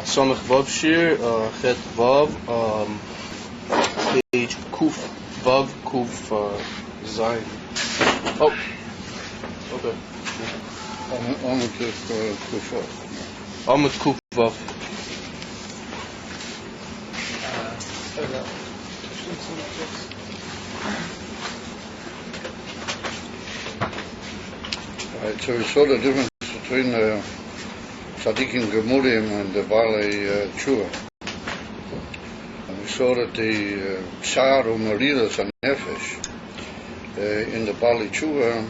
Samech Vav Shir, Chet Vav, page Kuf Vav Kuf Zayin. Oh, okay. Amud Kuf Vav. Amud Kuf Vav. Right, so we saw the difference between Tzadikim Gemurim and the Balei Tshuva. And we saw that the Tsar Umaridas and Nefesh in the Balei Tshuva,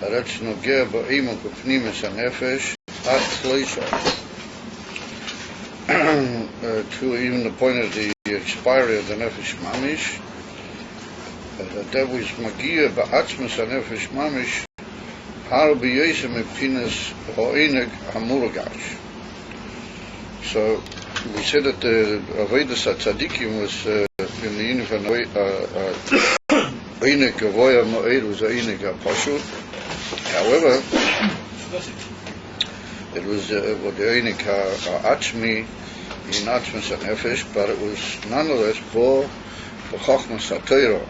that's Nogeh Ba'imuk Pnimis and Nefesh at Chleisha, to even the point of the expiry of the Nefesh Mamish, that was Magia Ba'atzmas and Nefesh Mamish Har b'yesem epinas ho'eneg hamuragash. So we said that the Avodas HaTzadikim was in the union of Oineg Avoya Mo'ed was Oineg HaPashut. However, it was what the Oineg HaAtzmi in Atzmas HaNefesh, but it was nonetheless Bo B'chochmas HaTorah.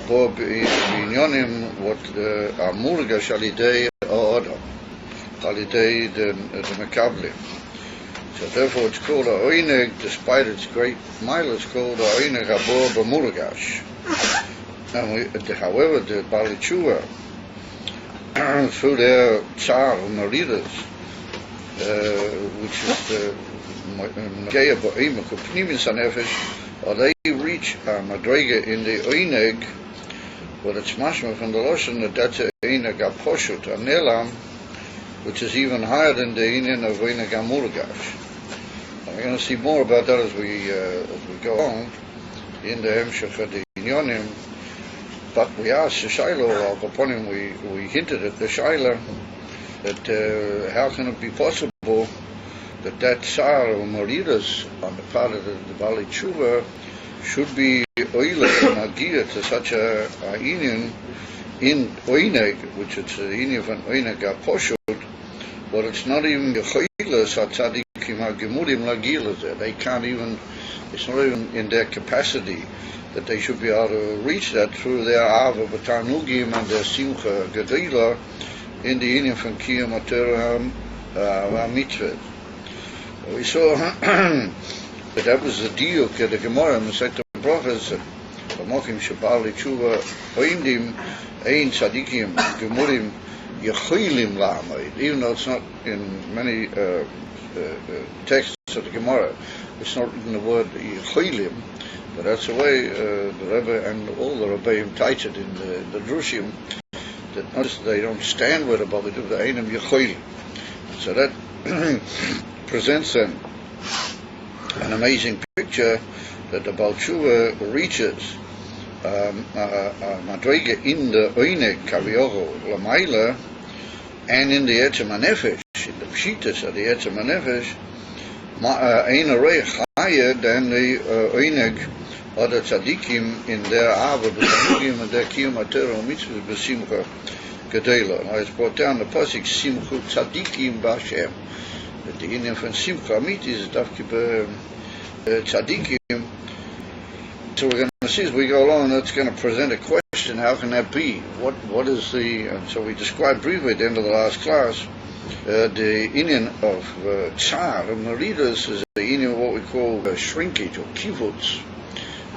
Bo b'inyonim what amurgash alidei ha'odam, alidei the mekablim. So therefore it's called a oineg, despite its great mile, it's called a oineg habo b'murgash. And however, the Balei Tshuva, through their tsar umaridas, which is the Geya ba'imuk pnimis hanefesh, or they reach madrega in the oineg. But it's mashma from the Loshen that that's a Eineg HaPoshut, a Nelam, which is even higher than the Eineg of Eineg HaMurgash. We're going to see more about that as we go on in the Hemshech of the Inyonim. But we asked the Shaila, upon him we hinted at the Shaila, that how can it be possible that Tsar or Moridas on the part of the Balei Tshuva should be oile magia to such a union in oineg, which it's a union of an oineg aposhut, but it's not even the choilas hatzadikim hagemurim lagilas there. They can't even, it's not even in their capacity that they should be able to reach that through their ava b'tanugim and their simcha gedila in the union from kiyam atorah mitzvah. We saw that was the deal of the Gemara in the Second Prophets, Mokim Shabali Tshuva, Oindim, Ein Tzadikim, Gemurim, Yechilim La'amid, even though it's not in many texts of the Gemara, it's not in the word Yechilim, but that's the way the Rebbe and all the Rebbeim teach it in the Drushim, that notice they don't stand with it, but they do the Einim Yechilim. So that presents an amazing picture that the Balei Tshuva reaches madrega in the oineg kavioho lamaila and in the etzem hanefesh, in the pshitas of the etzem hanefesh, ein arei higher than the oineg or the tzadikim in their ava b'tanugim and their kiyum atorah mitzvahs b'simcha gedela. Now it's brought down the pasuk simchu tzadikim b'Hashem. That the Indian from simcha amit is dafki tzadikim. So we're going to see as we go along, that's going to present a question, how can that be? What is the, so we described briefly at the end of the last class, the Indian of Tsar, and Maridas is the Indian of what we call shrinkage or kibbutz.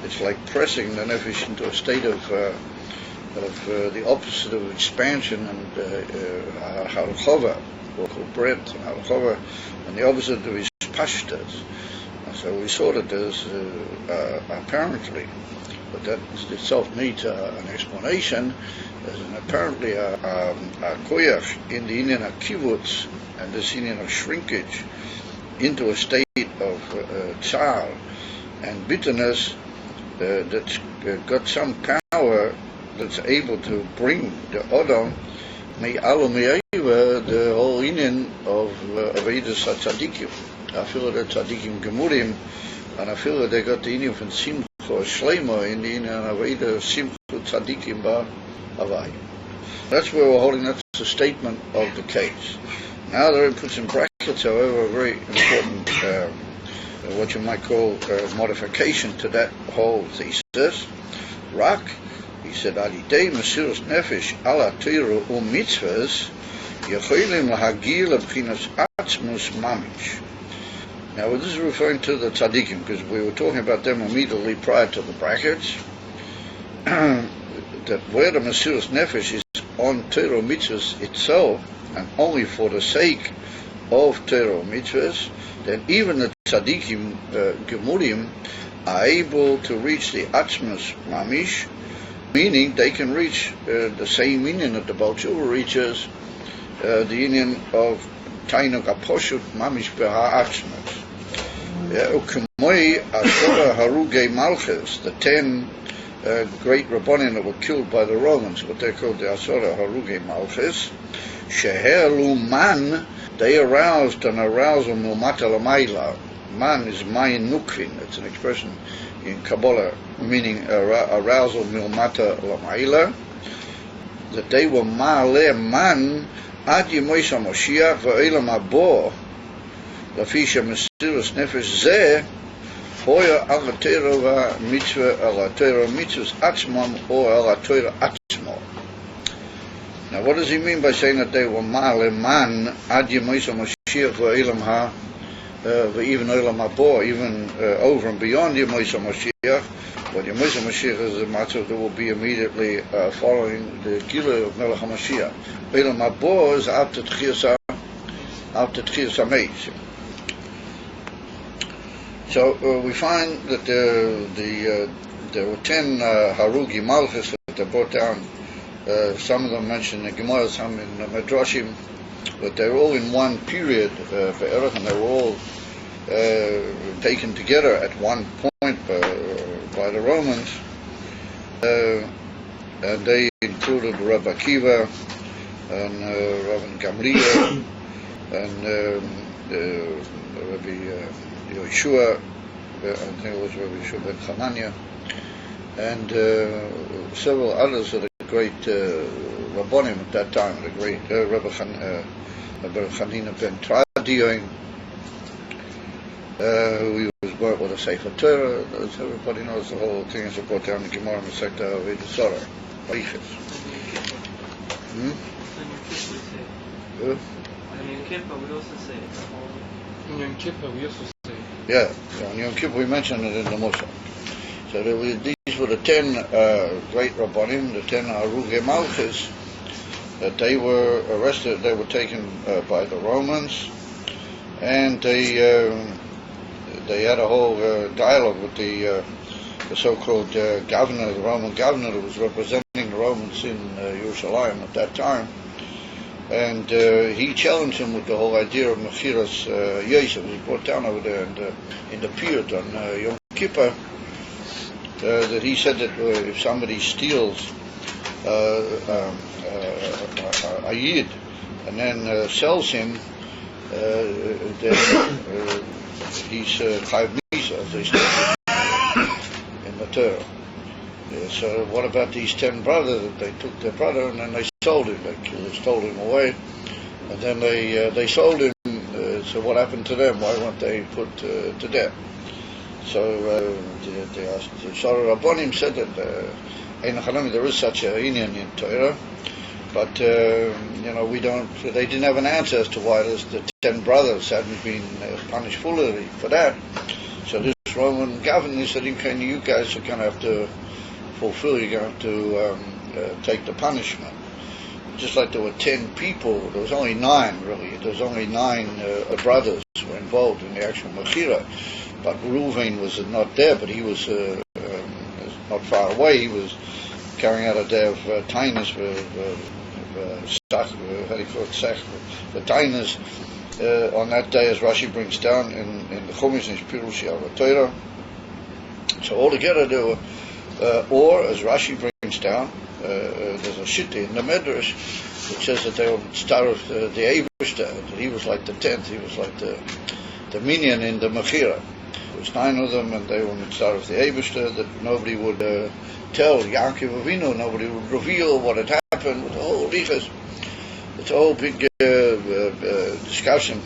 It's like pressing the nefesh into a state of the opposite of expansion and harchova, or breadth, harchova, and the opposite of his pashtas. So we saw that there's apparently, but that itself needs an explanation. There's apparently a koyach in the Indian of kibbutz and this Indian of shrinkage into a state of tsar and bitterness that's got some power that's able to bring the Odom the whole Indian of Avodas HaTzadikim. I feel that tzadikim gemurim, and I feel that they got the Indian from simcha shleima in the Indian of Avodah simcha tzadikim ba'avayim. That's where we're holding. That's the statement of the case. Now the Rebbe puts in brackets brackets, however, a very important, what you might call modification to that whole thesis. Rak, he said, Alidei Mesiras Nefesh ala Torah u'mitzvahs yecholim lahagil lebchinas atzmus mamish. Now, this is referring to the tzaddikim, because we were talking about them immediately prior to the brackets. That where the Mesiras Nefesh is on Torah mitzvahs itself, and only for the sake of Torah mitzvahs, then even the tzaddikim, gemurim, are able to reach the atzmus mamish, meaning they can reach the same union that the Baal Tshuva reaches, the union of tainuk aposhut mamish beha atzmus. Ukemoi asora harugei malchus, the 10 great rabbanim that were killed by the Romans, what they called the asora harugei malchus, sheherlu man, they aroused an arousal milmata l'mayla. Man is mayin nukvin. It's an expression in Kabbalah meaning arousal milmata l'mayla. That they were ma'aleh man ad yemois HaMoshiach v'olam habo lafi shemesiras nefesh zeh hoya al haTorah v'mitzvah al haTorah mitzvahs atzmam or al haTorah atzmo. Now, what does he mean by saying that they were ma'aleh man ad yemois HaMoshiach v'olam even olam habo, even over and beyond yemois HaMoshiach? But yemois HaMoshiach is a matter that will be immediately following the Gilui of Melech HaMashiach. Olam habo is after Tchias HaMeis. So we find that there were 10 Harugi Malchus that they brought down. Some of them mentioned in Gemara, some in Medrashim, but they were all in one period, and they were all taken together at one point by the Romans, and they included Rabbi Akiva and Rabbi Gamliel and Rabbi Yeshua, I think it was Rabbi Yeshua ben Hanania, and several others of the great Rabbonim at that time, the great Rabbi Hanina ben Tradion, who was brought with a Sefer Torah. As everybody knows, the whole thing is brought down in the Gemara Masechta of Eidah Barichas. On Yom Kippur we also say it. In Yom Kippur we also say it. Yeah, on Yom Kippur we mentioned it in the Musaf. So these were the 10 great Rabbanim, the 10 Harugei Malchus, that they were arrested, they were taken by the Romans, and they had a whole dialogue with the so-called governor, the Roman governor that was representing the Romans in Jerusalem at that time, and he challenged him with the whole idea of Mechiras Yosef. He brought down over there in the Piut on Yom Kippur, that he said that if somebody steals a Yid and then sells him, then he's Chayav Misa, as they say in the Torah. So what about these 10 brothers that they took their brother and then they sold him? They stole him away, and then they sold him. So what happened to them? Why weren't they put to death? So the Shara Rabbonim said that there is such a union in Torah, but we don't. They didn't have an answer as to why the 10 brothers hadn't been punished fully for that. So this Roman governor said, "Okay, you guys are going to have to fulfill. You're going to have to take the punishment." Just like there were 10 people, there was only 9 really. There was only 9 brothers who were involved in the actual Mechira. But Reuven was not there, but he was not far away. He was carrying out a day of Tainus, Tainus on that day, as Rashi brings down in the Chumash in Pirush al Torah. So altogether there were, or as Rashi brings down, there's a shitta in the Medrash which says that they were start of the Eivishter, that he was like the 10th, he was like the minion in the Mechira. There was 9 of them, and they were mitzvah of the Eibishter, that nobody would tell Yaakov Avinu, nobody would reveal what had happened with the whole lichas. It's a whole big discussion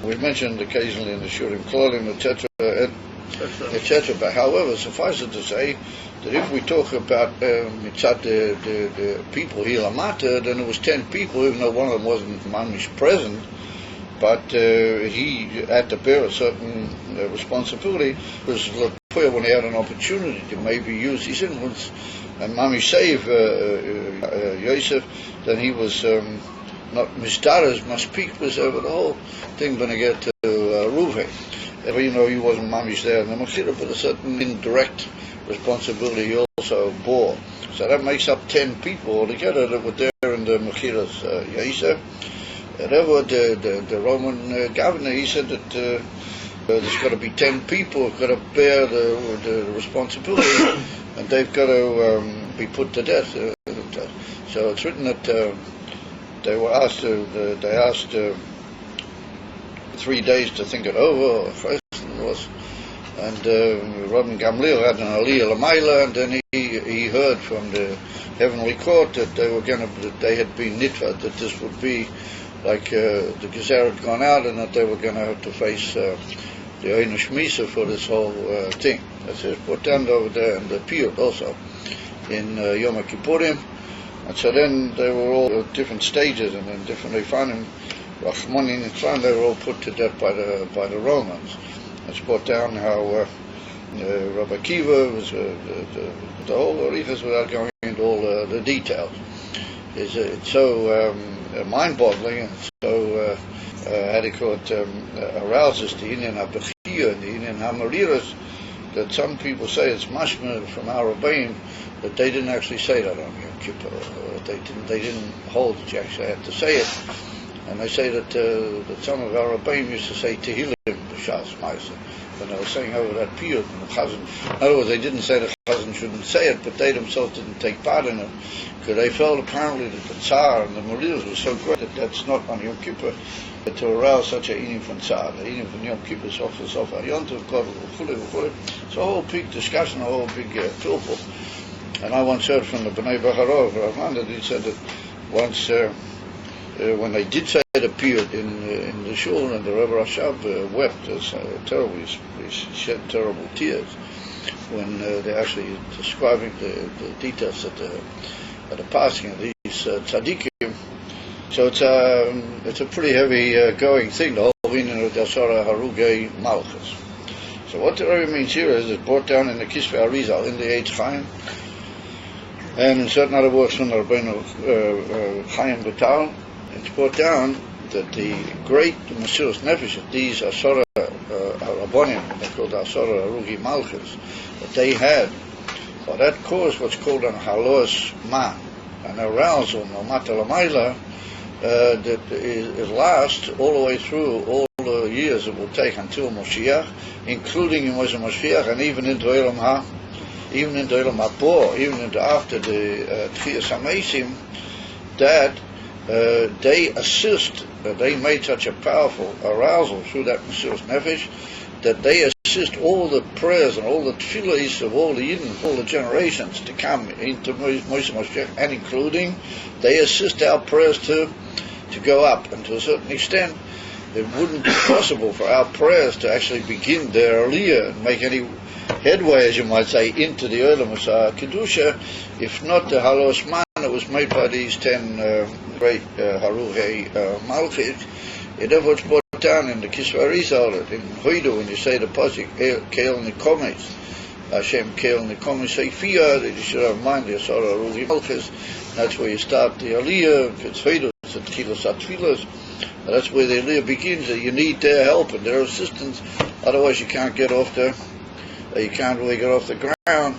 We mentioned occasionally in the Shurim Klolim, etc., etc. But however, suffice it to say that if we talk about mitzat the people here Lamata, then it was 10 people, even though one of them wasn't mamish present, but he had to bear a certain responsibility. It was when he had an opportunity to maybe use his influence and mamish save Yosef, then he was not misdaras, must speak was over the whole thing when I get to Ruvain. Even though he wasn't mamish there in the Mechira, but a certain indirect responsibility he also bore. So that makes up 10 people altogether that were there in the Mechira's Yosef. Therefore, the Roman governor, he said that there's got to be 10 people who've got to bear the responsibility, and they've got to be put to death. So it's written that they were asked they asked 3 days to think it over, or first it was, and Rabbi Gamliel had an Aliyah Lamaila, and then he heard from the heavenly court that they had been nitva, that this would be like the Gezer had gone out, and that they were going to have to face the Einish Misa for this whole thing. That's it, put down over there, and the Piyut also in Yom Kippurim. And so then they were all at different stages, and in different Eifanim, Rachmanin and Tzlan, they were all put to death by the Romans. It's brought down how Rabbi Akiva was the whole Arichas, without going into all the details. It's so mind-boggling, and so how do you call it, arouses the Inyan HaBechiyah and the Inyan HaMariras, that some people say it's mashma from our Rabbeim that they didn't actually say that on Yom Kippur. They didn't hold that you actually had to say it. And they say that some of our Rabbeim used to say Tehillim, B'Shas Ma'aseh, when they were saying over that Piyut and the Chazan. In other words, they didn't say the Chazan shouldn't say it, but they themselves didn't take part in it, because they felt apparently that the Tsar and the Mariras was so great that that's not on Yom Kippur to arouse such a Inim from Tsar. The Inim from Yom Kippur is off Yontiv, Kodel. It's a whole big discussion, a whole big pilpul. And I once heard from the B'nai Bacharov, Rahman, that he said that once when they did say the Piyut in the shul, and the Rebbe Rashab wept terribly, he shed terrible tears when they're actually describing the details at the passing of these tzaddikim. So it's a pretty heavy going thing, the whole meaning of the Asara Harugei Malchus. So what the Rebbe means here is it's brought down in the Kisvei Arizal, in the Eitz Chaim, and in certain other works from the Rabbeinu Chaim Vital, it's brought down that the great Mesiras Nefesh, these Asara Rabbonim, they called Asara Harugi Malchus, that they had, well, that caused what's called an halos man, an arousal, no matter Lamaila, that it lasts all the way through all the years it will take until Moshiach, including in Moshiach, and even into Elam HaBor, even into after the Tchias HaMeisim, that they assist, they made such a powerful arousal through that Mesiras Nefesh, that they assist all the prayers and all the tefillahs of all the Yidden, all the generations to come into Moshe Mashiach, and including, they assist our prayers to go up. And to a certain extent, it wouldn't be possible for our prayers to actually begin their aliyah and make any headway, as you might say, into the Olam Kedusha, if not the halos man that was made by these 10 great Haruhei Malchis. Therefore it's brought down in the Kisvei Arizal, in Hoidu, when you say the pasuk, Keil Nikomes, Hashem Keil Nikomes Seifiyah, that you should have in mind the Asara Haruhei Malchis. That's where you start the Aliyah. If it's Hoidu, it's at Tchilas HaTfilas. That's where the Aliyah begins. You need their help and their assistance, otherwise you can't get off you can't really get off the ground.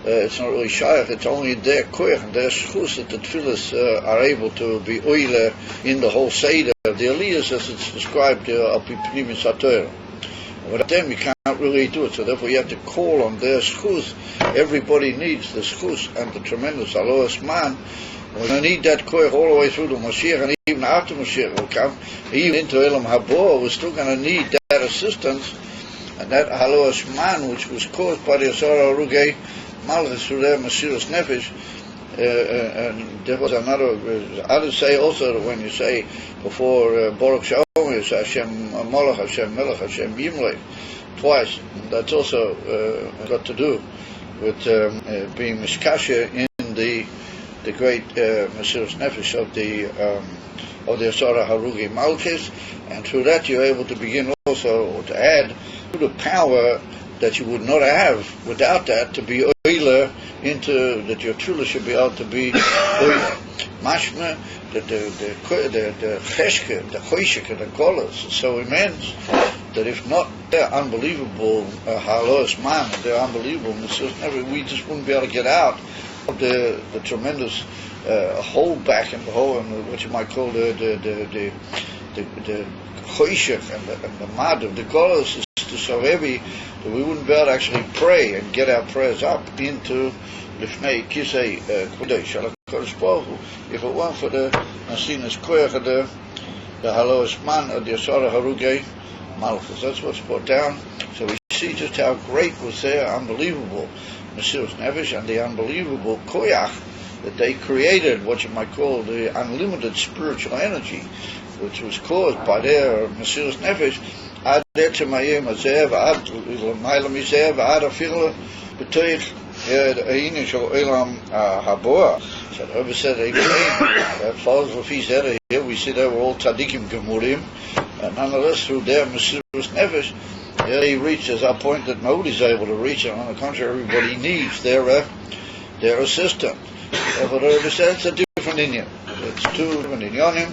It's not really shaykh, it's only their koyach and their schus that the tefillas are able to be oile in the whole seder of the aliyahs, as it's described al pi pnimis haTorah. Without them you can't really do it, so therefore you have to call on their schus. Everybody needs the schus and the tremendous aloas man. We're going to need that koyach all the way through to Mashiach, and even after Mashiach will come, even into Elam HaBor, we're still going to need that assistance. And that halos man, which was caused by the Asara Harugei Malchus through their Mesiras Nefesh, and there was another. Others say also that when you say before Baruch Shalom, you say Hashem Malach, Hashem Melech, Hashem Yimlech twice. That's also got to do with being miskasher in the great Mesiras Nefesh of the Asara Harugi Malchus, and through that you're able to begin also to add to the power that you would not have without that, to be oiler into that your trula should be able to be oiler. Mashma, that the cheshke, the choshek, the kolas is so immense that if not their unbelievable halos man, their unbelievable Mesiras, we just wouldn't be able to get out of the tremendous holdback and the whole, and what you might call the choshek and the mad of the kolas is so heavy that we wouldn't be able to actually pray and get our prayers up into Lifnei Kisei Kodesh HaKadosh Baruch Hu, if it weren't for the Nasinas Koyach of the Haloas Man of the Asara Harugei Malchus. That's what's brought down. So we see just how great was their unbelievable Mesiras Nefesh and the unbelievable Koyach that they created, what you might call the unlimited spiritual energy, which was caused by their Mesiras Nefesh. עד עצם היום הזה ועד למעלה מזה ועד אפילו בתוך העניין של עולם הבא. So the Rebbe said, that follows what he said here. We see they were all tzaddikim gemurim, and nonetheless through their Mesiras Nefesh they reached as a point that nobody's able to reach, and on the contrary everybody needs their assistance. Therefore the Rebbe said it's a different inyan. It's two different inyanim.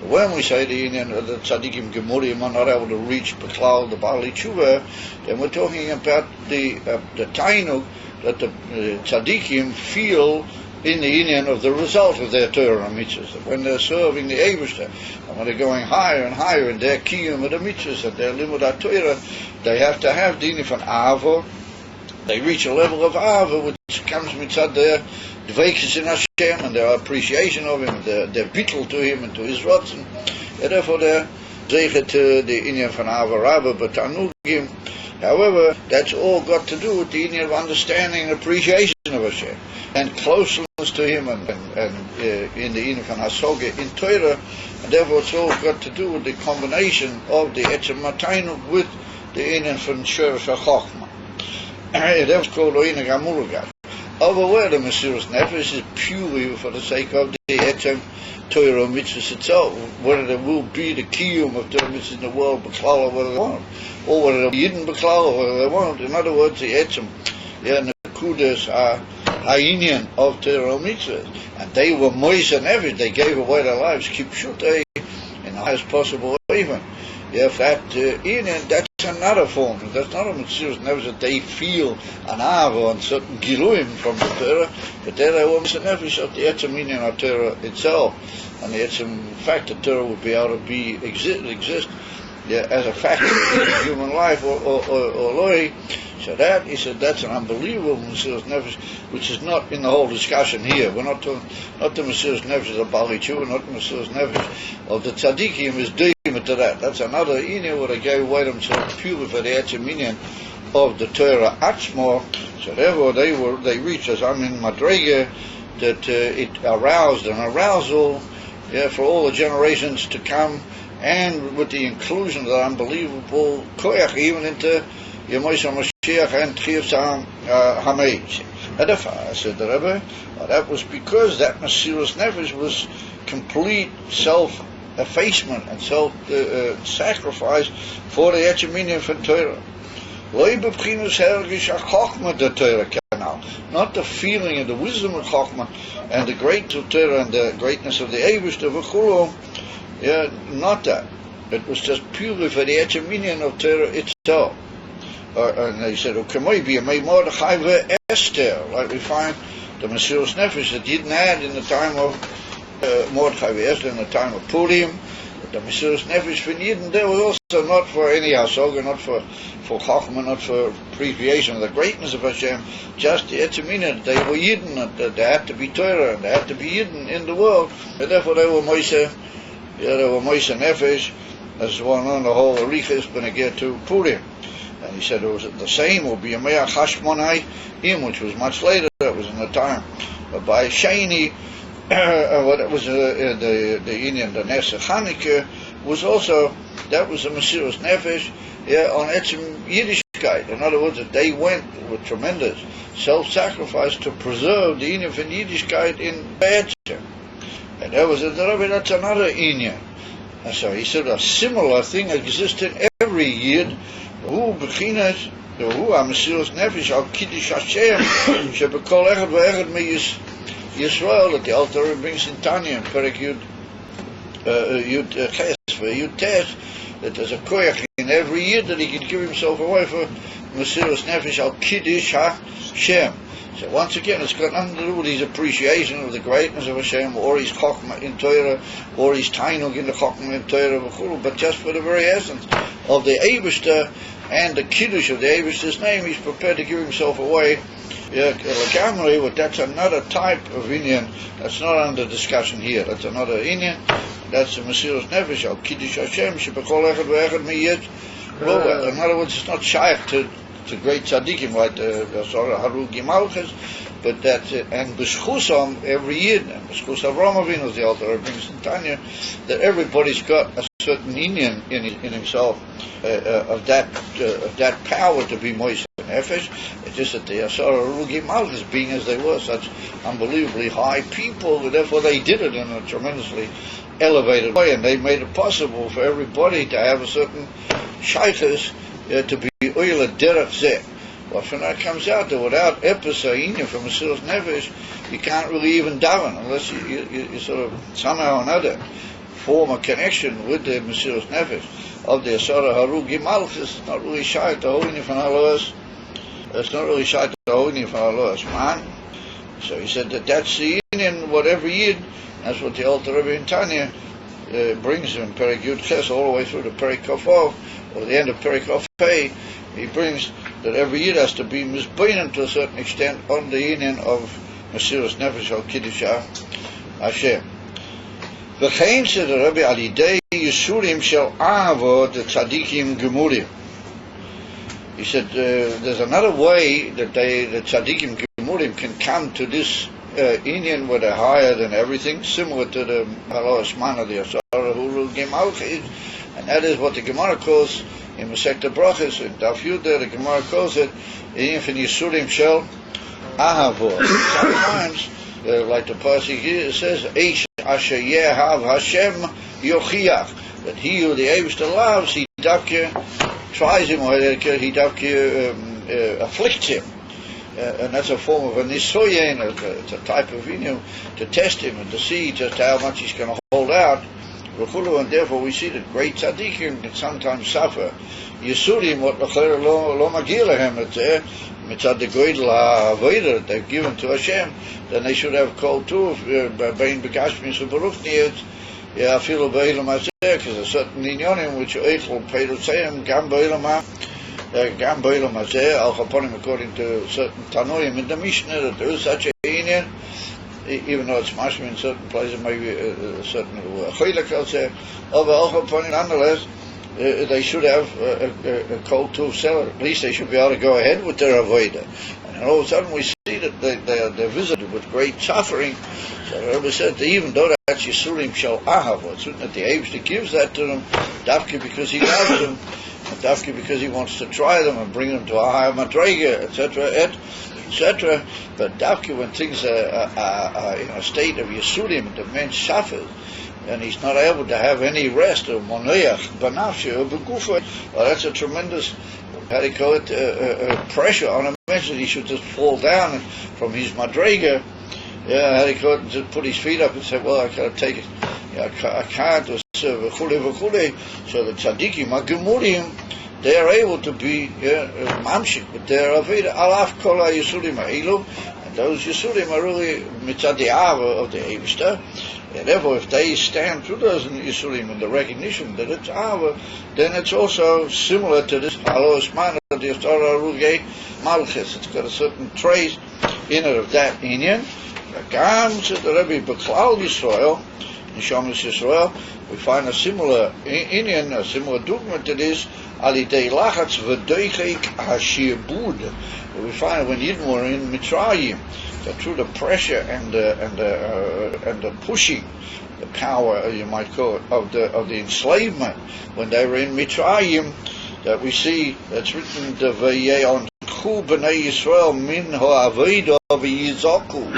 When we say the Indian, the tzaddikim gemurim are not able to reach Beklal, the Bali Tshuva, then we're talking about the tainug that the tzaddikim feel in the Indian of the result of their Torah and mitzvahs. When they're serving the Eibishter, and when they're going higher and higher in their kiyum of the mitzvahs and their limud Torah, they have to have the Indian from Ava. They reach a level of Ava which comes mitzad their dveikis in Hashem and their appreciation of Him, their bittul to Him and to His rotzen, and therefore they're zeichet to the inyan from Ava Rabba B'tanugim. However, that's all got to do with the inyan of understanding and appreciation of Hashem and closeness to Him and in the inyan from Hasoga in Torah, and therefore it's all got to do with the combination of the etzem mataynu with the inyan from Sherish HaChochma. That's called Oinag Amuragat. Over where the Mesiras Nefesh is purely for the sake of the Etzem Torah mitzvahs itself, whether there will be the kiyum of Torah mitzvahs in the world, Beklal, or whether they won't, or whether they'll be hidden Beklal, or whether they won't. In other words, the Etzem, the Nekudas are Ha'inyan of Torah mitzvahs, and they were Moisa Nefesh, they gave away their lives, Kipshutei, in the highest possible even. If that inyan, that's another form. That's not a Mesiras Nefesh that they feel an ava on certain giluim from the Torah, but there they were Mesiras Nefesh of the etzem inyan of Torah itself, and the etzem fact that Torah would be able to exist as a fact in human life or loi. So that, he said, that's an unbelievable Mesiras Nefesh, which is not in the whole discussion here. We're not talking, not the Mesiras Nefesh of Bali Tshuva, not the Mesiras Nefesh of the tzaddikim is to that. That's another inyan where they gave away themselves purely for the etzem inyan of the Torah Atzmo. So therefore they reached, as I'm in Madrega, that it aroused an arousal for all the generations to come, and with the inclusion of that unbelievable koyach even into Yemois HaMashiach and Teves HaMeitz. Edify, said the Rebbe, that was because that Mesiras Nefesh was complete self-effacement and self-sacrifice for the etzem inyan for Torah. Not the feeling and the wisdom of Chochmah and the greatness of Torah and the greatness of the Eibishter v'chulu. Not that. It was just purely for the etzem inyan of Torah itself. And they said, Esther, like we find the Mesiras Nefesh that didn't add in the time of Mordechai Esther, in the time of Purim. The Mesiras Nefesh for Yidden, there was also not for any Hasoga, not for Chochmah, not for appreciation of the greatness of Hashem, just the etzem inyan. They were Yidden, they had to be Torah, and they had to be Yidden in the world, and therefore they were Moisa Nefesh, as one on the whole Aricha is going to get to Purim. And he said it was the same, will be a Me'ach Hashmonai, which was much later, that was in the time by Shani, what was the Indian, the Nesa Chanukah, was also, that was a Mesiras Nefesh, on Etzem Yiddishkeit. In other words, that they went with tremendous self-sacrifice to preserve the Indian from Yiddishkeit in Etzem. And that was that's another Indian. And so he said a similar thing exists in every Yid, who beginners, who Mesiras Nefesh al Kiddush Hashem, shebekol echad ve'echad me Yisrael, that the Alter Rebbe brings in Tanya, in Perek Yud Ches Yud Tes, that there's a koyach in every year that he can give himself away for Mesiras Nefesh al Kiddush Hashem. So once again, it's got nothing to do with his appreciation of the greatness of Hashem, or his chokmah in Torah, or his tainug in the chokmah in Torah, but just for the very essence of the Eibishter and the Kiddush of the Eibishter's name, he's prepared to give himself away. That's another type of Indian that's not under discussion here. That's another Indian. That's the Mesiras Nefesh al Kiddush Hashem shebekol echad ve'echad miyet. In other words, it's not shaykh to great tzaddikim like the Harugi Malchus, but that's it. And b'shchusam every year, and b'shchus Avraham Avinu, as the Alter brings in Tanya, that everybody's got a certain Indian in himself of that power to be Moishe Nefesh. It's just that the Harugi Malchus, being as they were such unbelievably high people, therefore they did it in a tremendously elevated way, and they made it possible for everybody to have a certain shaykhus to be oil derech zeh. Well, from that comes out that without epis from Mesiras Nefesh, you can't really even daven unless you sort of somehow or another form a connection with the Mesiras Nefesh of the Asara Harugi Malchus. It's not really shy to holding from Aloas. It's not really shy to holding from Aloas, man. So he said that's the Indian whatever Yid. That's what the Alter Rebbe in Tanya brings in Perek Yud Ches all the way through the Perek Kofov, or the end of Perek Kofei. He brings that every Yid has to be misbeinen to a certain extent on the union of Mesiras Nefesh al Kiddush Hashem. V'chein said the Rebbe al Yidei Yisurim shel Ahava the Tzadikim Gemurim. He said there's another way that the Tzadikim Gemurim can come to this Indian where they're higher than everything, similar to the Halosh Mana, the Asara Huru Gemalchid, and that is what the Gemara calls in Masechta Brachos, in Daf Yudah, the Gemara calls it Infin Yisurim Shel Ahavor. Sometimes, like the Pasuk here, it says, Eish Asher Yehav Hashem Yochiach, that he who the Eibishter loves, he davke tries him, or he davke afflicts him. And that's a form of a nisoyen, it's a type of to test him and to see just how much he's going to hold out. And therefore we see that great tzaddikim can sometimes suffer Yisurim, what lo magil lahem, mitzad the goydel ha'avodah that they've given to Hashem, then they should have called too, bein begashmis u'barufniyot, afilu be'ilam hazeh, because a certain inyonim which eichel peirutzeim gam be'ilam Gam Beilam Hazeh, Al Chaponim, according to certain Tanoim in the Mishnah, that there is such a Indian, even though it's mashma in certain places, maybe a certain Chilek, I'll say, of Al Chaponim, nonetheless, they should have a cold to seller. At least they should be able to go ahead with their avodah. And all of a sudden we see that they're visited with great suffering. So the Rebbe said that even though that's Yisurim Shel Ahav, it's that the Eibishter gives that to them, dafke because he loves them, and dafke because he wants to try them and bring them to a higher madrega, etc., etc. But dafke when things are in a state of Yisurim, the man suffers, and he's not able to have any rest, or monoyach, banafshe, or begufa, well, that's a tremendous, how do you call it, pressure on a man that he should just fall down from his madrega, how do you call it, just put his feet up and say, well, I can't take it, I can't, or so the tzaddikim, gemurim, they are able to be mamshik, but they are aveda, alaf kol ha-yisurim ha'ilu, and those yisurim are really mitzad the ava of the Eibishter. And therefore, if they stand through those Yisurim in the recognition that it's Ava, then it's also similar to this Halos Mana, the Asara Ruge Malchus. It's got a certain trace in it of that Indian. Gam said the Rebbe Beklal Yisrael, in Shomus Yisrael, we find a similar Indian, a similar document to this, alidei lachatz v'doichek hashibud. We find when Yidden were in Mitzrayim, that through the pressure and the pushing, the power, you might call it, of the enslavement, when they were in Mitzrayim, that we see that's written the Vayeon B'nai Yisrael min ha'avida v'yizaku.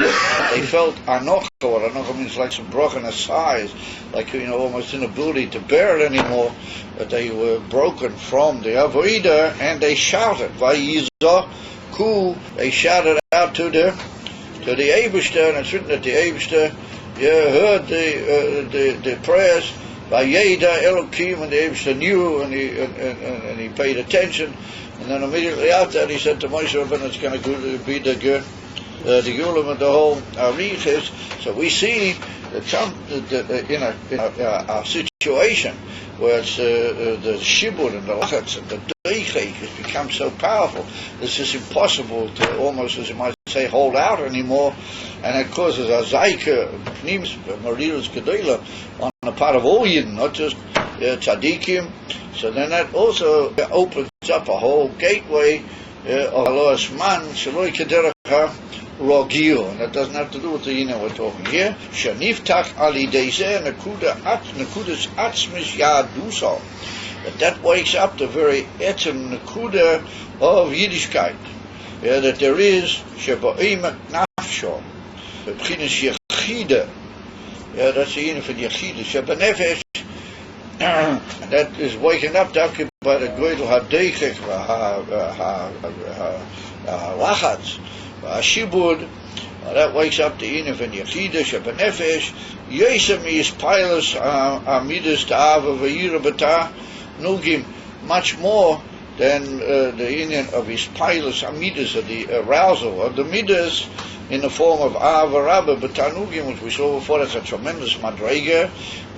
They felt anocha. What anocha means, like some broken size, like almost inability to bear it anymore. That they were broken from the avida, and they shouted v'yizaku. They shouted out to the Eibishter, and it's written that the Eibishter heard the prayers. Vayeda Elokim, and the Eibishter knew, and he paid attention. And then immediately after that, he said to Moshe Rabbeinu, it's going to be the Gulam of the whole Arichis. So we see that in a situation where it's the Shibud and the Lachatz and the Deichek has become so powerful, this is impossible to almost, as you might say, hold out anymore. And it causes a Zaika, Pnimis, Marilus Gedola, on the part of all Yidden, not just Tzadikim. So then that also opens up a whole gateway of Aloas Man, Shaloi Kederach Rogio, and that doesn't have to do with the Yidden we're talking here. Shaniftach alidezeh nekudas atzmis yadusa. That wakes up the very etzem nekuda of Yiddishkeit. That there is sheba'im nafsho, b'chinas yechida. That's the Yidden for yechida. Shebanefesh. That is waking up by the Goydel HaDeichek HaLachatz HaShibud. That wakes up the Inif and Yechida Shebanefesh Yesem is Pilus Amidas Ta'ava V'yira B'ta Nugim, much more than the Indian of his Pilus Amidas, of the arousal of the Midas in the form of Ava Rabba B'tanugim, which we saw before. That's a tremendous madrega.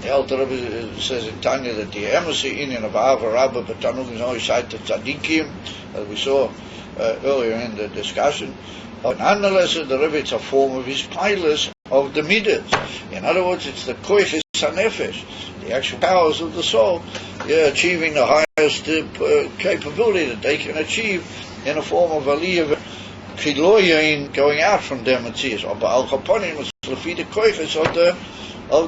The Alter Rebbe says in Tanya that the embassy Indian of Ava Rabba B'tanugim is only cited to Tzadikim, as we saw earlier in the discussion. But nonetheless, the Rebbe, it's a form of his pilus of the Midas. In other words, it's the Koiches HaNefesh, the actual powers of the soul, achieving the highest capability that they can achieve in a form of Aliyah Chiloyin, going out from them, it says, or Ba'al Chaponim, it's the Koiches of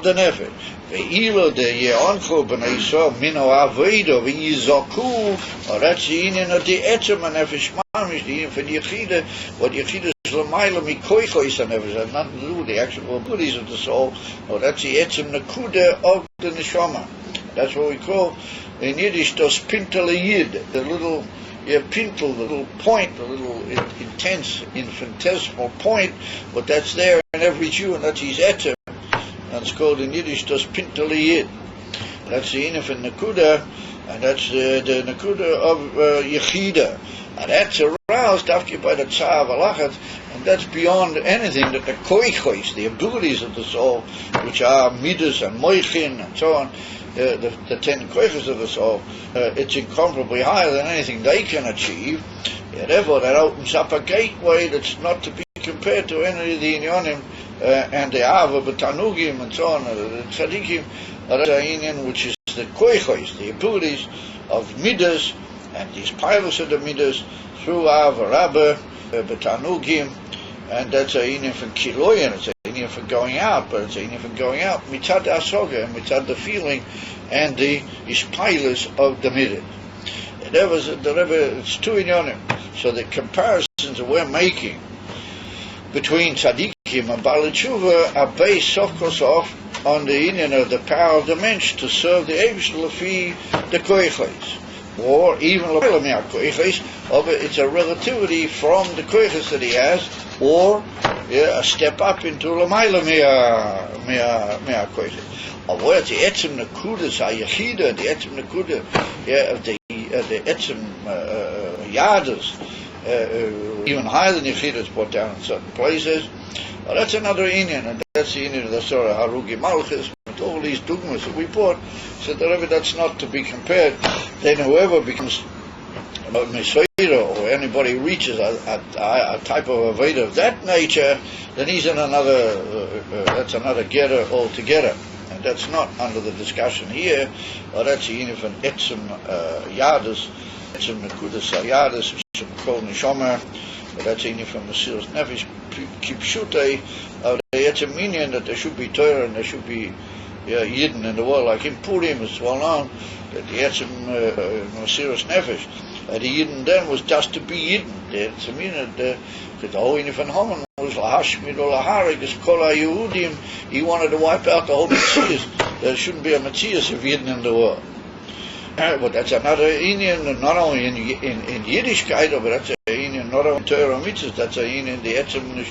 the Nefesh. Ve'ilo de ye'oncho b'nei Yisrael mino aveido v'yizaku, or that's the union of the etzem HaNefesh mamish, the union for the Yechida. What Yechida is l'mayla mikoichos HaNefesh, has nothing to do with the actual abilities of the soul, or that's the etzem nekuda of the neshama. That's what we call in Yiddish das pintel yid, the little pintel, the little point, the little intense, infinitesimal point, but that's there in every Jew, and that's his etzem. That's called in Yiddish das pintel yid. That's the inif and nekuda, and that's the nekuda of Yechida. And that's aroused after by the Tzar Valachat, and that's beyond anything that the koichos, the abilities of the soul, which are midas and moichin and so on, the 10 koichos of the soul, it's incomparably higher than anything they can achieve. Therefore, that opens up a gateway that's not to be compared to any of the inyonim and the ava, b'tanugim and so on, the tzadikim, which is the koichos, the abilities of midas, and these pilots of the midas through Ava Rabba, B'tanugim, and that's a inyan for Kiloyan, it's a inyan for going out, but it's a inyan for going out mitzad asoga, and mitzad the feeling, and the pilots of the midas. And there was the Rebbe, it's two inyanim. So the comparisons that we're making between tzadikim and Baalei Tshuva are based, of course, on the inyan of the power of the mensch to serve the Eibush Lefi the koichos. Or even it's a relativity from the koiches that he has, or a step up into l'mayla mea koiches. Or it's the etzem nekudas hayachida, the etzem nekuda of the etzem yadas, even higher than yachida is brought down in certain places. Well, that's another inyan, and that's the inyan of the Surah Harugi Malchus. All these dogmas that we brought, said that if that's not to be compared, then whoever becomes a Messiah or anybody reaches a type of Aveda of that nature, then he's in another, that's another getter altogether. And that's not under the discussion here. Or that's the inyan from etzem yadus, etzem nekudas yadus, kol neshama. That's inyan from Mesiras Nefesh kipshutei. The etzem inyan that there should be Torah and there should be Yidden in the world. Like in Purim, it's well known that the etzem Mesiras Nefesh. The Yidden then was just to be Yidden. The etzem inyan the whole inyan from Haman was lahashmid or laharig is kol Yehudim. He wanted to wipe out the whole Metzias. There shouldn't be a Metzias of Yidden in the world. But that's another inyan, not only in Yiddishkeit, but that's an inyan not only in Torah mitzvahs. That's an inyan the etzem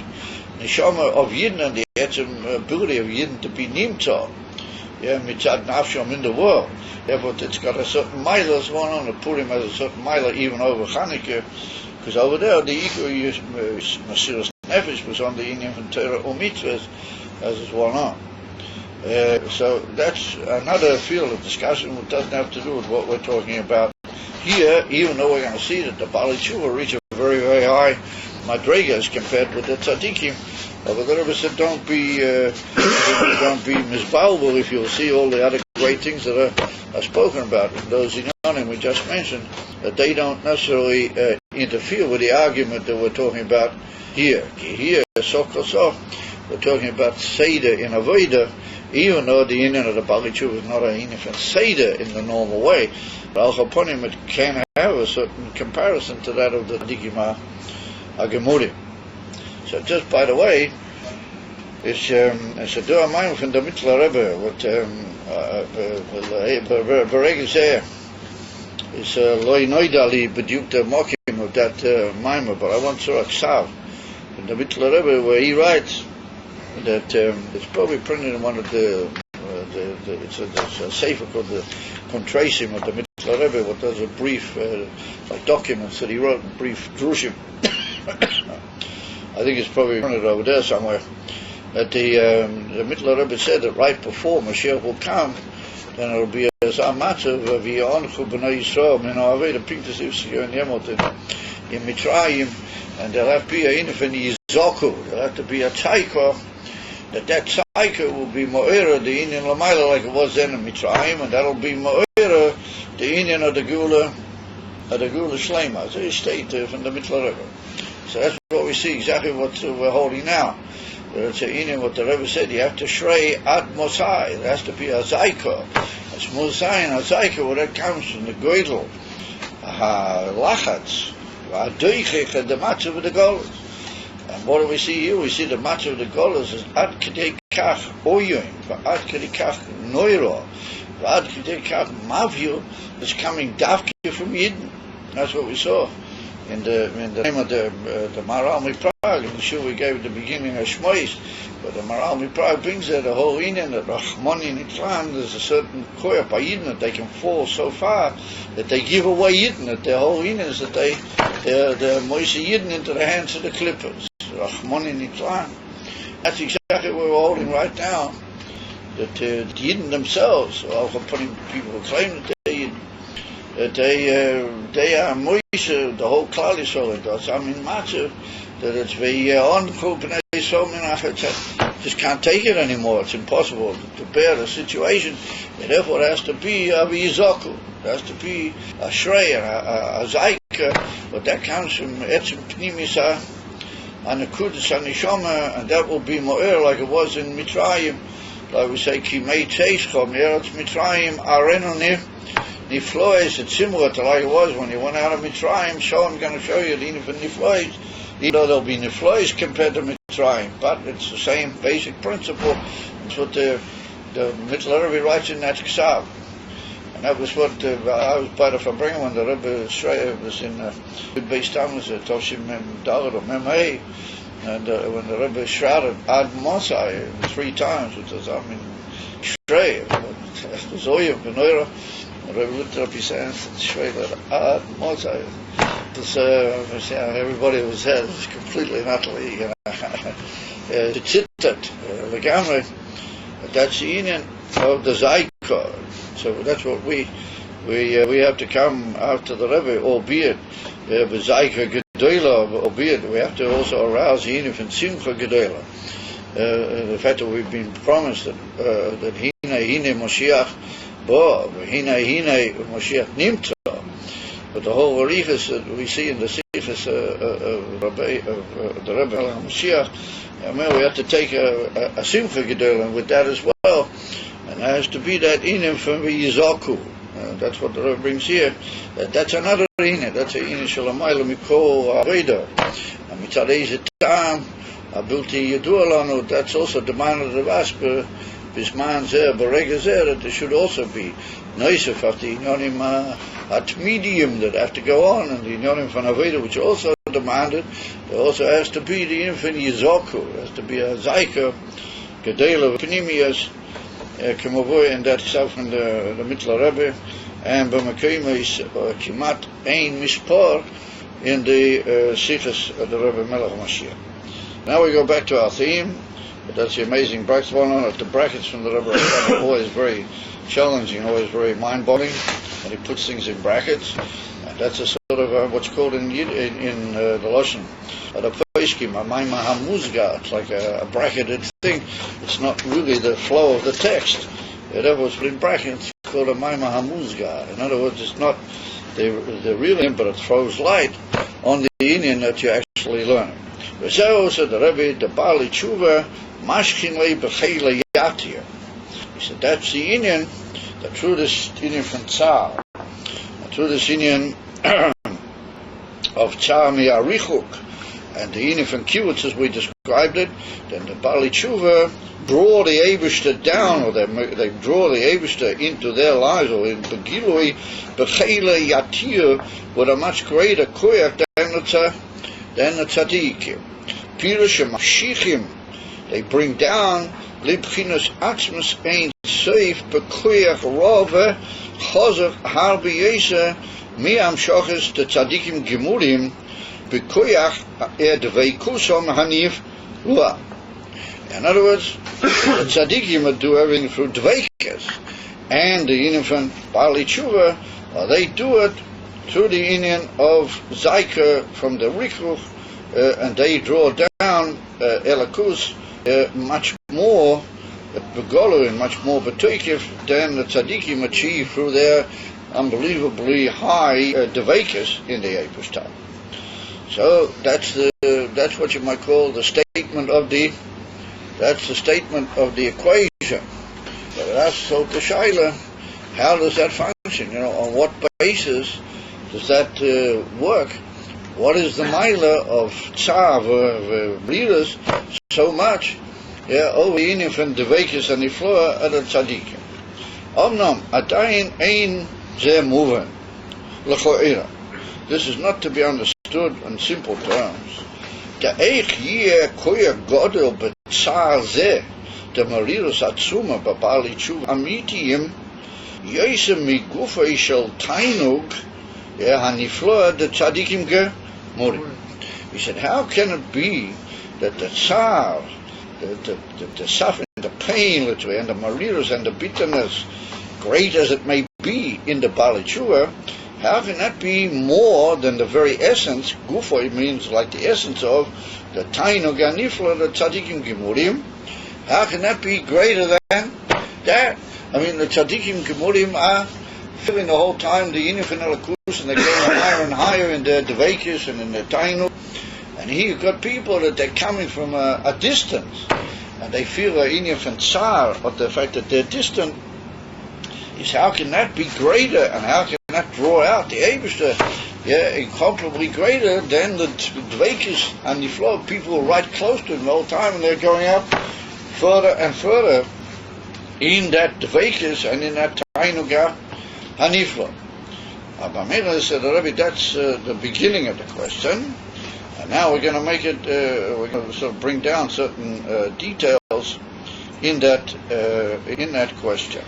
neshama of Yidden and the etzem ability of Yidden to be nimtzah. Mitzad nafsham in the world. But it's got a certain mila as well on. The Purim has a certain mila even over Chanukah, because over there the Ikar Mesiras Nefesh was on the inyan from Torah or mitzvahs, as is well known. So that's another field of discussion which doesn't have to do with what we're talking about here, even though we're going to see that the Bali Tshuva reach a very, very high madrigas compared with the tzaddikim. But the Rebbe said, don't be misbalbul if you'll see all the other great things that are spoken about. And those inyanim we just mentioned, that they don't necessarily interfere with the argument that we're talking about here. Here, sof kol sof, we're talking about Seder in Avodah, even though the inyan of the Bali Tshuva is not an inyan from Seder in the normal way. But al chaponim, it can have a certain comparison to that of the Tzaddikim HaGemurim. So just by the way, it's a dua mayim from the Mittler Rebbe with Beregel Zeh. It's loy noidali b'diuk the mokim of that mayim, but I want to Ksav from the Mittler Rebbe where he writes that it's probably printed in one of it's a sefer called the Contrasim of the Mittler Rebbe, what does a brief like documents that he wrote, brief drushim. I think it's probably printed over there somewhere. That the Mittler Rebbe said that right before Mashiach will come, then it'll be a matzav of Yonchu b'nai Yisrael min ha'avei, the people in Yemot in Mitzrayim, and there'll have to be a inyan Yizoku. There'll have to be a tzayka. That tzayka will be mo'era the inyan l'mayla like it was then in Mitzrayim, and that'll be mo'era the inyan of the Gula Shlema. So he stated from the Mittler Rebbe. So that's what we see, exactly what we're holding now. It's an inyan what the Rebbe said, you have to shrei ad mosai. There has to be a zaika. It's mosai and a zaika, where that comes from the goydel, lachatz, doichik, and the matzav of the golas. And what do we see here? We see the matzav of the golas is ad kedei kach oyim, ad kedei kach noiro, ad kedei kach mavyu, is coming dafke from Yidden. That's what we saw in the name of the Maharal Miprag, in the shul we gave at the beginning of Shmois. But the Maharal Miprag brings there the whole inyan that Rachmoni Nitlan, there's a certain koyah by Yidden that they can fall so far that they give away Yidden, that their whole inyan is that they're Moise Yidden into the hands of the clippers. Rachmoni Nitlan. That's exactly what we're holding right now. That the Yidden themselves, or putting people who claim that they're Yidden, that they are Moise, the whole Klal Yisrael, I mean matzav, that it's on just can't take it anymore. It's impossible to bear the situation, and therefore it has to be a Yizoku. There has to be a Shrei and a Zaika, but that comes from Etzem Pnimisa and the Kudus and Neshama, and that will be Mo'er like it was in Mitzrayim. Like we say, Ki Mei Teischom, Eretz Mitzrayim, Arenonir. Niflois, it's similar to like it was when you went out of Mitzrayim. So I'm going to show you the inyan for Niflois. Even though there'll be Niflois compared to Mitzrayim, but it's the same basic principle. It's what the Mittler Rebbe writes in that Ksav. And that was what I was by the Fabringa when the Rebbe was in Beis Tammuz, Toshim Mem Dalet or Mem Hey, and when the Rebbe shrouded Ad Mosai 3 times, which is, Shrei, Zoyim, Benoira. The Rebbe looked up his hands and straight at Ad Mosai. Everybody was there, it was completely and utterly tzittat, legamre. That's the inyan of the Zaika. So that's what we have to come after the Rebbe, albeit with Zaika Gedola, albeit we have to also arouse the inyan from Simcha Gedola. The fact that we've been promised that Hinu hine Moshiach bo, hine Moshiach nimtza. But the whole Arichas that we see in the Sichos of the Rebbe Mashiach, we have to take a Simcha Gedolim with that as well, and there has to be that inim from Yizaku. That's what the Rebbe brings here. That's another inim. That's an inim Shalamayla Mikol Aveda. And mitzad eiz tam abilti yedua lanu. That's also the man of the Vasper. Bisman zeh berega zeh that there should also be noisef of the inyonim at medium that have to go on, and the inyonim from Aveda which are also demanded. There also has to be the infant Yizaku. There has to be a Zaika Gedela Pnimias Kemovoy, and that's out from the Mitla Rebbe, and B'Makayim is Kimat Ein Mispar in the Sichos of the Rebbe Melech Mashiach. Now we go back to our theme. But that's the amazing brackets. Well known that the brackets from the Rebbe are always very challenging, always very mind-boggling, and he puts things in brackets. And that's a sort of what's called in the Lashon the Peskim, a Maimah HaMuzga. It's like a bracketed thing. It's not really the flow of the text. Whatever was put in brackets, it's called a Maimah HaMuzga. In other words, it's not the real thing, but it throws light on the Indian that you're actually learning. So the Rebbe, the Bali Tshuva, Mashkin le b'chele yatir. He said that's the Indian, that through this Indian from Tzar, through this Indian of Tzar mi'arichuk, and the Indian from Kibbutz as we described it, then the Bali Tshuva draw the Eibishter down, or they draw the Eibishter into their lives, or in Begilui b'chele yatir, with a much greater koyak than the tzaddikim. Pirush Mashiachim, they bring down Libchinas Atzmas Ein Seif Bekoyach Rove Chazak Harbi Yesa Miam Shoches the Tzadikim Gemurim Bekoyach Dveikusom Hanif Lua. In other words, the Tzadikim would do everything through Dveikus, and the Indian from Bali Tshuva, they do it through the Indian of Zaika from the Rikuch, and they draw down Elakus much more Begolu and much more Betukiv than the Tzadikim achieve through their unbelievably high Devakas in the Eibush time. So that's what you might call the statement of the equation. But that's so the Shaila, how does that function? On what basis does that work? What is the Maila of Tzav leaders so much? Over the from the Vekas and the floor at the Tzadikim. Omnam Adayin Ein Zeh Muven L'cho'ira. This is not to be understood in simple terms. The Eich Yeh Koya Godel B'Tzar Zeh the Marirus Atzuma B'Bali Tshuva Amitiyim Yosem Migufay Shel Tainug Hanifloa the Tzadikim Gemurim. He said, how can it be that the Tsar, the suffering, the pain, literally, and the marirus and the bitterness, great as it may be in the Bali Tshuva, how can that be more than the very essence? Gufo, it means like the essence of the Tainug Hanifloa the Tzadikim Gemurim. How can that be greater than that? I mean, the Tzadikim Gemurim are filling the whole time the Inif and Elakus, and they're going higher and higher in their Devekis and in their Tainug. And here you've got people that they're coming from a distance, and they feel a Inif and Tsar, but the fact that they're distant is how can that be greater, and how can that draw out the Eibishter, incomparably greater than the Devekis and the flow of people right close to them the whole time, and they're going up further and further in that Devekis and in that Tainugah Hanifla. Abamela said, Rabbi, that's the beginning of the question, and now we're going to make it, we're going to sort of bring down certain details in that question.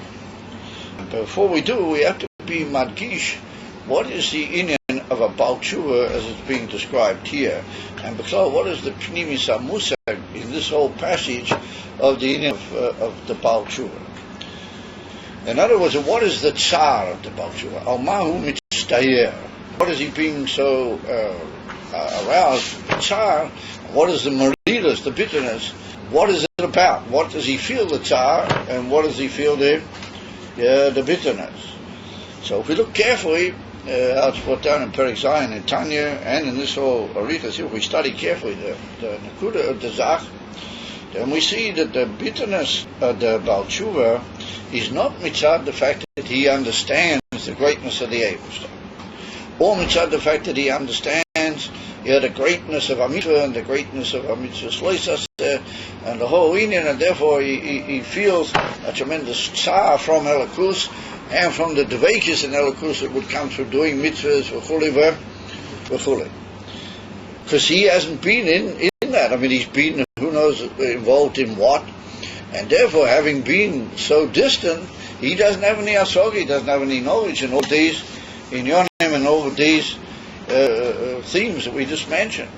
And before we do, we have to be madgish, what is the inyan of a Baal Tshuva as it's being described here, and because what is the pnimis hamusag in this whole passage of the inyan of the Baal Tshuva? In other words, what is the Tsar of the Baal Tshuva? Almahu mitstayer. What is he being so aroused? Tsar. What is the maridas, the bitterness? What is it about? What does he feel, the tsar, and what does he feel the bitterness? So if we look carefully, how it's brought down in Perek Zayin, in Tanya, and in this whole Arichas, if we study carefully the Nakuda of the Zach, then we see that the bitterness of the Baal Tshuva is not mitzad the fact that he understands the greatness of the Eibishter, or mitzad the fact that he understands the greatness of a mitzvah and the greatness of a mitzvah shloisas and the whole Indian, and therefore he feels a tremendous tsar from Elikus and from the dveikis in Elikus that would come through doing mitzvahs v'chuli. Because he hasn't been in that. I mean, he's been, who knows, involved in what, and therefore, having been so distant, he doesn't have any asog, he doesn't have any knowledge in all these, in Yonim and all of these themes that we just mentioned.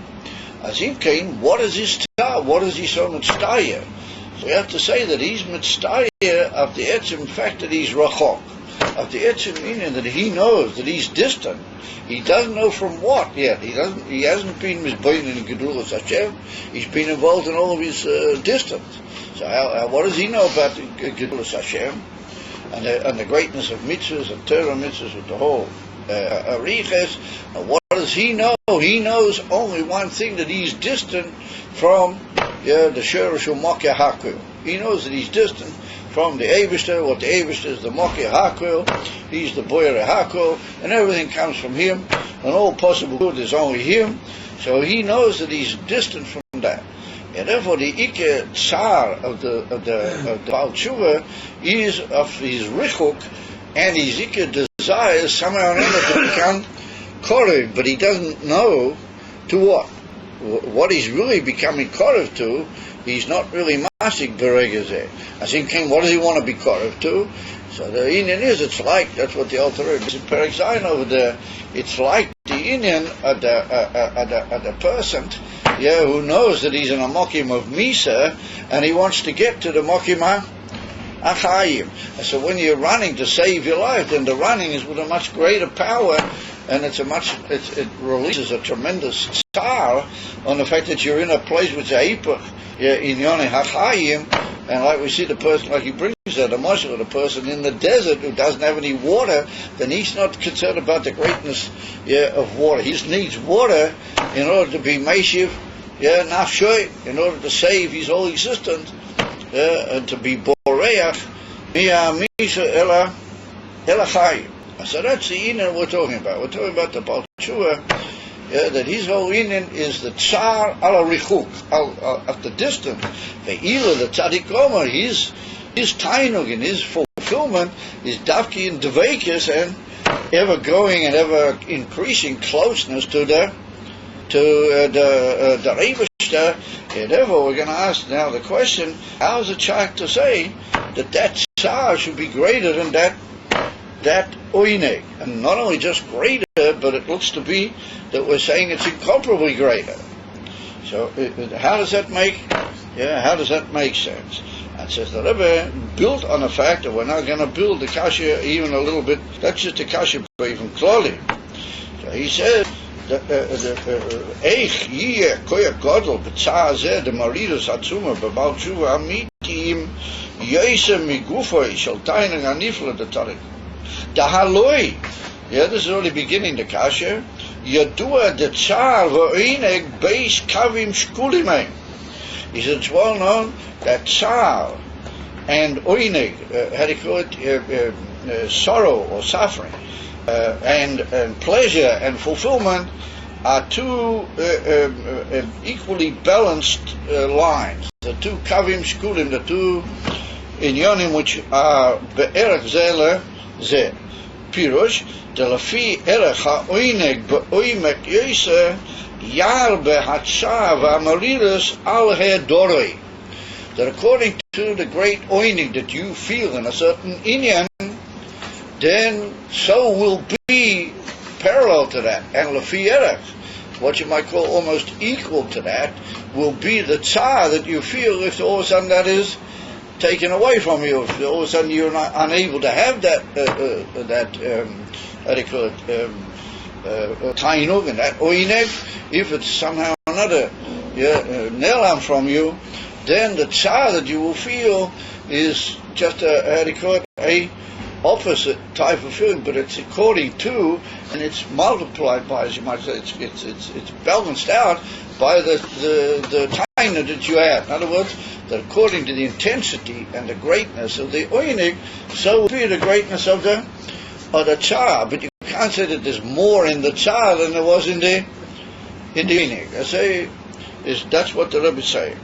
As he came, what is his star? What is he so mitztaya? So we have to say that he's mitztaya of the etzim fact that he's rachok, of the etzim meaning that he knows that he's distant. He doesn't know from what yet. He hasn't been misbein in Gedulas Hashem. He's been involved in all of his distance. So what does he know about Gedulas Hashem and the greatness of mitzvahs and Torah mitzvahs with the whole Arichas? What does he know? He knows only one thing, that he's distant from the Sheresh Mokeh Hakwil. He knows that he's distant from the Eibishter. What the Eibishter is, the Mokeh Hakwil. He's the Boyer Hakwil, and everything comes from him, and all possible good is only him. So he knows that he's distant from that. And therefore the Ike Tsar of the Baal Tshuva is of his Richuk, and his Ike desires somehow or another to become Korev, but he doesn't know to what. What he's really becoming Korev to, he's not really masik beregazeh. I think, what does he want to be Korev to? So the Indian is, it's like, that's what the Alter Rebbe is in Perek Zayin over there, it's like the Indian of the person, who knows that he's in a mokim of Misa, and he wants to get to the mokim Achayim. So when you're running to save your life, then the running is with a much greater power, and it releases a tremendous tsar on the fact that you're in a place which is in Yoni Hachayim, and like we see the person, like he brings that, the marshal of the person in the desert who doesn't have any water, then he's not concerned about the greatness of water. He just needs water in order to be Meshiv, Nafshoy, in order to save his whole existence, and to be Boreach, Mia Misha Ela Chayim. So that's the Inen we're talking about. We're talking about the Baal Tshuva, that his whole Inen is the Tsar ala Richuk, at the distance. The Ila, the Tzadik Omer, his Tainug and his fulfillment is Davki in Dveikis, and ever growing and ever increasing closeness to the Eibishter. And therefore we're going to ask now the question, how is a child to say that Tsar should be greater than that oineg, and not only just greater, but it looks to be that we're saying it's incomparably greater. So how does that make sense? And says the Rebbe, built on the fact that we're not going to build the kasha even a little bit. That's just the kasha, but even clearly. So he says Eich yeh koyach gadol b'tzar zeh the maridus atzuma b'Baal Tshuva amitim yosem migufoi shel tainug anifla the tarik. Dahaloi, this is only beginning the kasha. Yadua the tsar v'oineg beis kavim shkulimei. He said it's well known that tsar and oineg, how do you call it, sorrow or suffering, and pleasure and fulfillment are two equally balanced lines. The two kavim shkulim, the two inyonim which are be'erech zeh זה פירוש דלפי ערך העונג בעומק יסר ירבה הצער והמרירus al הדורי. That according to the great oinig that you feel in a certain inyan, then so will be parallel to that, and lafi erech, what you might call almost equal to that, will be the tsar that you feel if all of a sudden that is taken away from you. If all of a sudden you're not unable to have that how do you call it, tainug and that oineg, if it's somehow or another nelam from you, then the tsar that you will feel is just a opposite type of feeling, but it's according to, and it's multiplied by, as you might say, it's balanced out by the taina that you have. In other words, that according to the intensity and the greatness of the oinig, so will be the greatness of the tsar. But you can't say that there's more in the tsar than there was in the oinig. I say, that's what the Rebbe is saying.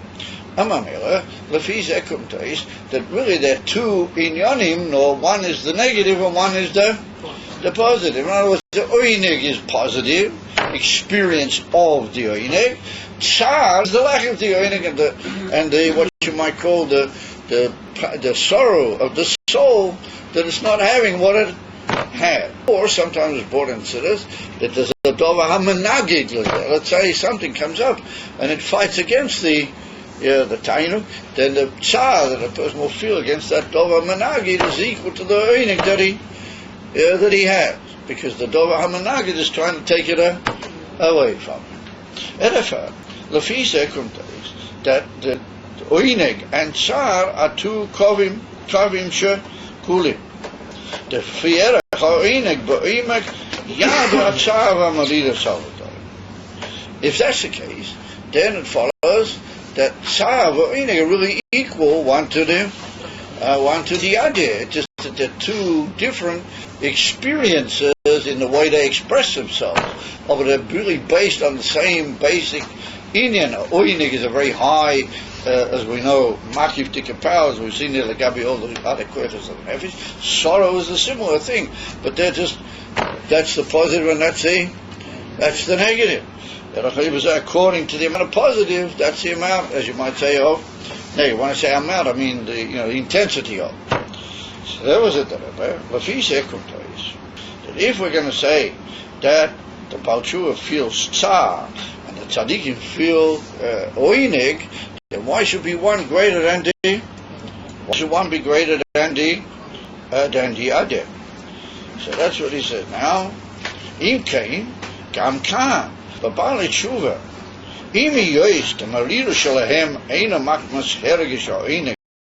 Amamela, Lefi Zekumtais, that really there are two inyanim, no, one is the negative and one is the positive. In other words, the oinig is positive, experience of the oinig. Tsar is the lack of the oinig and the what you might call the sorrow of the soul that it's not having what it had. Or sometimes it's brought into this that there's a dova hamanagid. Let's say something comes up and it fights against the tainu, then the tsar that a person will feel against that dova managid is equal to the oinig that he has, because the dova hamanagid is trying to take it away from him. Erefa, lefi sekuntais, that the oinig and tsar are two kovim shekulim. The fiera ha'oinig ba'oimek yad tsar v'malida salvatore. If that's the case, then it follows that tsar and oinig are really equal one to the other. It's just that they're two different experiences in the way they express themselves, but they're really based on the same basic inyan. Oinig is a very high, as we know, makif tika powers. We've seen there the gabi all the other quotas of the nefesh. Sorrow is a similar thing, but they're just, that's the positive and that's the negative. According to the amount of positive, that's the amount, as you might say, of. No, you want to say amount, I mean the intensity of. So that was it. That if we're going to say that the Baal Tshuva feels tsar and the tzaddikim feel oinig, then why should be one greater than the? Why should one be greater than the other? So that's what he said. Now, im kain gam kan. Babali tshuva, imi yois the marilu shalahem eina makmas hergish or eina